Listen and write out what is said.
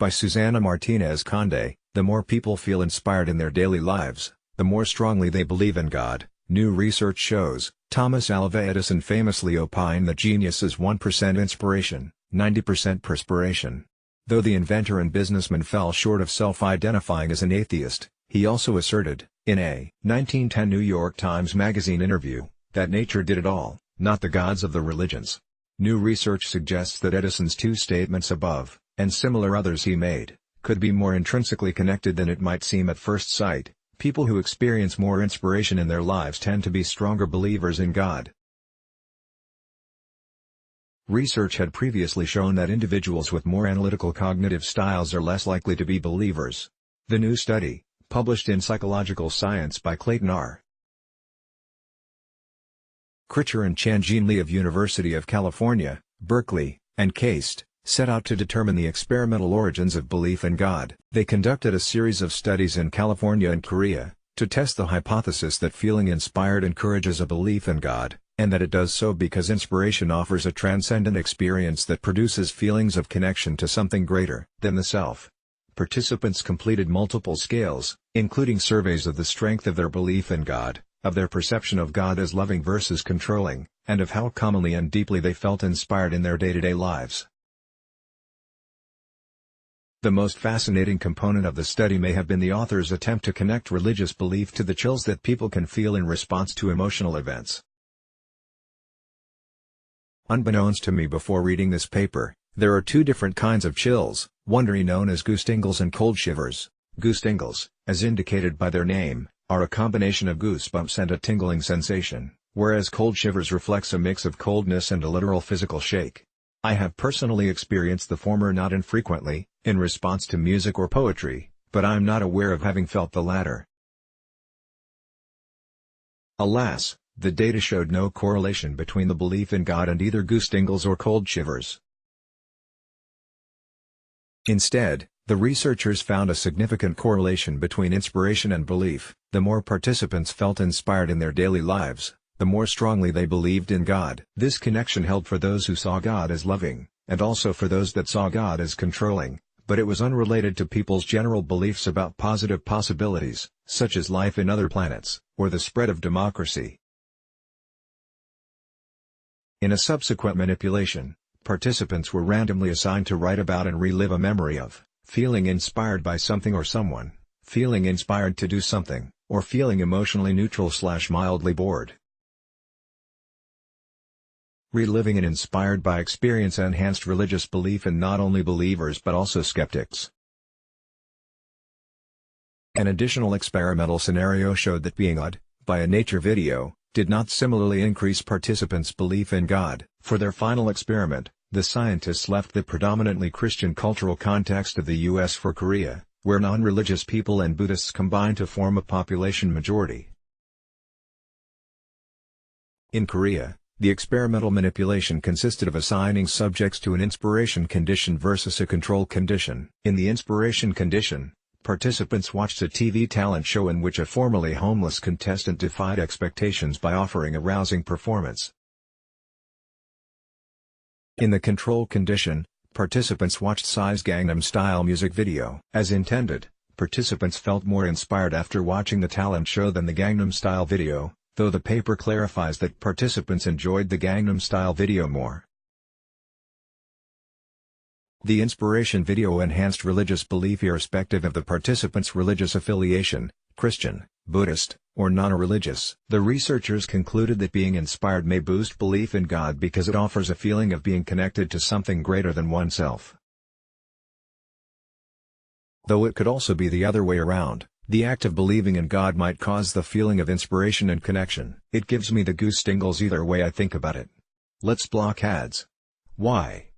By Susana Martinez-Conde, the more people feel inspired in their daily lives, the more strongly they believe in God. New research shows, Thomas Alva Edison famously opined that genius is 1% inspiration, 90% perspiration. Though the inventor and businessman fell short of self-identifying as an atheist, he also asserted, in a 1910 New York Times Magazine interview, that nature did it all, not the gods of the religions. New research suggests that Edison's two statements above, and similar others he made, could be more intrinsically connected than it might seem at first sight. People who experience more inspiration in their lives tend to be stronger believers in God. Research had previously shown that individuals with more analytical cognitive styles are less likely to be believers. The new study, published in Psychological Science by Clayton R. Critcher and Changjin Lee of University of California, Berkeley, and Cast, set out to determine the experimental origins of belief in God. They conducted a series of studies in California and Korea, to test the hypothesis that feeling inspired encourages a belief in God, and that it does so because inspiration offers a transcendent experience that produces feelings of connection to something greater than the self. Participants completed multiple scales, including surveys of the strength of their belief in God, of their perception of God as loving versus controlling, and of how commonly and deeply they felt inspired in their day-to-day lives. The most fascinating component of the study may have been the author's attempt to connect religious belief to the chills that people can feel in response to emotional events. Unbeknownst to me before reading this paper, there are two different kinds of chills, one known as goose tingles and cold shivers. Goose tingles, as indicated by their name, are a combination of goosebumps and a tingling sensation, whereas cold shivers reflects a mix of coldness and a literal physical shake. I have personally experienced the former not infrequently, in response to music or poetry, but I am not aware of having felt the latter. Alas, the data showed no correlation between the belief in God and either goose tingles or cold shivers. Instead, the researchers found a significant correlation between inspiration and belief. The more participants felt inspired in their daily lives, the more strongly they believed in God. This connection held for those who saw God as loving, and also for those that saw God as controlling, but it was unrelated to people's general beliefs about positive possibilities, such as life in other planets, or the spread of democracy. In a subsequent manipulation, participants were randomly assigned to write about and relive a memory of feeling inspired by something or someone, feeling inspired to do something, or feeling emotionally neutral/mildly bored. Reliving an inspired by experience enhanced religious belief in not only believers but also skeptics. An additional experimental scenario showed that being awed by a nature video did not similarly increase participants' belief in God. For their final experiment, the scientists left the predominantly Christian cultural context of the U.S. for Korea, where non-religious people and Buddhists combine to form a population majority. In Korea, the experimental manipulation consisted of assigning subjects to an inspiration condition versus a control condition. In the inspiration condition, participants watched a TV talent show in which a formerly homeless contestant defied expectations by offering a rousing performance. In the control condition, participants watched Psy's Gangnam Style music video. As intended, participants felt more inspired after watching the talent show than the Gangnam Style video, though the paper clarifies that participants enjoyed the Gangnam Style video more. The inspiration video enhanced religious belief irrespective of the participants' religious affiliation, Christian, Buddhist, or non-religious. The researchers concluded that being inspired may boost belief in God because it offers a feeling of being connected to something greater than oneself. Though it could also be the other way around, the act of believing in God might cause the feeling of inspiration and connection. It gives me the goose tingles either way I think about it. Let's block ads. Why?